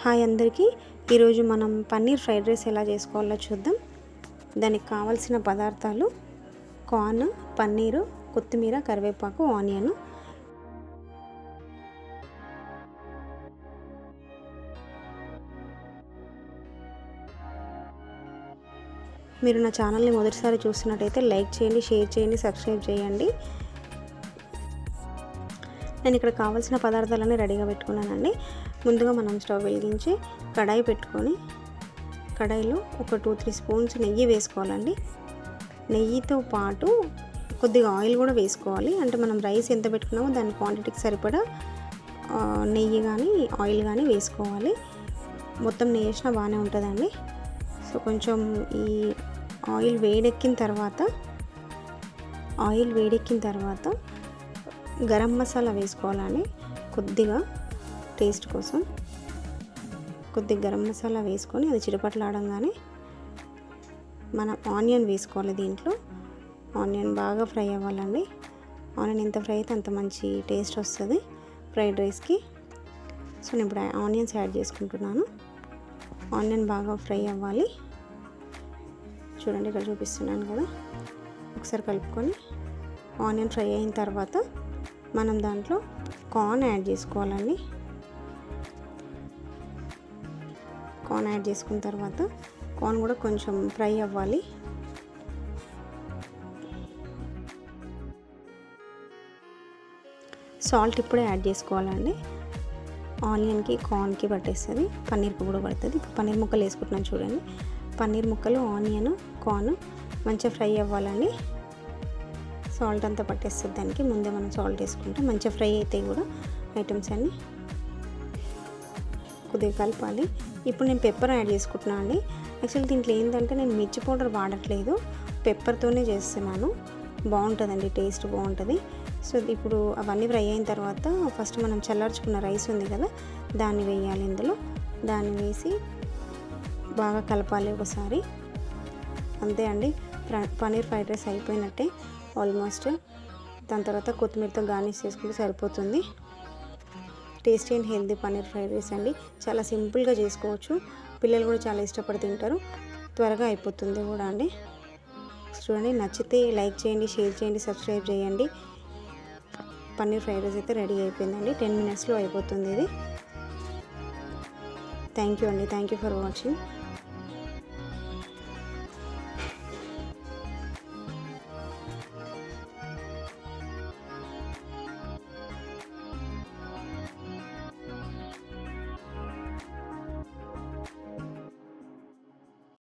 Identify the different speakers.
Speaker 1: Hi అందరికీ, ఈరోజు మనం పన్నీర్ ఫ్రైడ్ రైస్ ఎలా చేసుకోవాలో చూద్దాం. దానికి కావాల్సిన పదార్థాలు కార్న్, పన్నీరు, కొత్తిమీర, కరివేపాకు, ఆనియన్. మీరు నా ఛానల్ని మొదటిసారి చూస్తున్నట్టయితే లైక్ చేయండి, షేర్ చేయండి, సబ్స్క్రైబ్ చేయండి. నేను ఇక్కడ కావాల్సిన పదార్థాలన్నీ రెడీగా పెట్టుకున్నానండి. ముందుగా మనం స్టవ్ వెలిగించి కడాయి పెట్టుకొని కడాయిలో ఒక 2-3 స్పూన్స్ నెయ్యి వేసుకోవాలండి. నెయ్యితో పాటు కొద్దిగా ఆయిల్ కూడా వేసుకోవాలి. అంటే మనం రైస్ ఎంత పెట్టుకున్నామో దాని క్వాంటిటీకి సరిపడా నెయ్యి కానీ ఆయిల్ కానీ వేసుకోవాలి. మొత్తం నెయ్యి వేసినా బాగానే ఉంటుందండి. సో కొంచెం ఈ ఆయిల్ వేడెక్కిన తర్వాత గరం మసాలా వేసుకోవాలని, కొద్దిగా టేస్ట్ కోసం కొద్దిగా గరం మసాలా వేసుకొని అది చిటపట్లాడంగానే మనం ఆనియన్ వేసుకోవాలి. దీంట్లో ఆనియన్ బాగా ఫ్రై అవ్వాలండి. ఆనియన్ ఎంత ఫ్రై అయితే అంత మంచి టేస్ట్ వస్తుంది ఫ్రైడ్ రైస్కి. సో నేను ఇప్పుడు ఆనియన్స్ యాడ్ చేసుకుంటున్నాను. ఆనియన్ బాగా ఫ్రై అవ్వాలి. చూడండి, ఇక్కడ చూపిస్తున్నాను కదా. ఒకసారి కలుపుకొని ఆనియన్ ఫ్రై అయిన తర్వాత మనం దాంట్లో కార్న్ యాడ్ చేసుకోవాలండి. కార్న్ యాడ్ చేసుకున్న తర్వాత కార్న్ కూడా కొంచెం ఫ్రై అవ్వాలి. సాల్ట్ ఇప్పుడే యాడ్ చేసుకోవాలండి. ఆనియన్కి కార్న్కి పట్టేస్తుంది, పన్నీర్కి కూడా పడుతుంది. ఇప్పుడు పన్నీర్ ముక్కలు వేసుకుంటున్నాను చూడండి. పన్నీర్ ముక్కలు, ఆనియన్, కార్న్ మంచిగా ఫ్రై అవ్వాలండి. సాల్ట్ అంతా పట్టేస్తుంది దానికి. ముందే మనం సాల్ట్ వేసుకుంటే మంచిగా ఫ్రై అవుతాయి కూడా ఐటమ్స్ అన్నీ. కొద్దిగా కలపాలి. ఇప్పుడు నేను పెప్పర్ యాడ్ చేసుకుంటున్నాను అండి. యాక్చువల్లీ దీంట్లో ఏంటంటే నేను మిర్చి పౌడర్ వాడట్లేదు, పెప్పర్తోనే చేస్తున్నాను. బాగుంటుందండి, టేస్ట్ బాగుంటుంది. సో ఇప్పుడు అవన్నీ ఫ్రై అయిన తర్వాత ఫస్ట్ మనం చల్లార్చుకున్న రైస్ ఉంది కదా, దాన్ని వేయాలి ఇందులో. దాన్ని వేసి బాగా కలపాలి ఒకసారి. అంతే అండి, పన్నీర్ ఫ్రైడ్ రైస్ అయిపోయినట్టే ఆల్మోస్ట్. దాని తర్వాత కొత్తిమీరతో గార్నిష్ చేసుకుంటే సరిపోతుంది. Tasty and healthy paneer fried rice అండి. చాలా సింపుల్గా చేసుకోవచ్చు, పిల్లలు కూడా చాలా ఇష్టపడి తింటారు, త్వరగా అయిపోతుంది కూడా అండి. చూడండి, నచ్చితే లైక్ చేయండి, షేర్ చేయండి, సబ్స్క్రైబ్ చేయండి. పన్నీర్ ఫ్రైడ్ రైస్ అయితే రెడీ అయిపోయిందండి. 10 minutesలో అయిపోతుంది ఇది. థ్యాంక్ యూ అండి. Thank you for watching.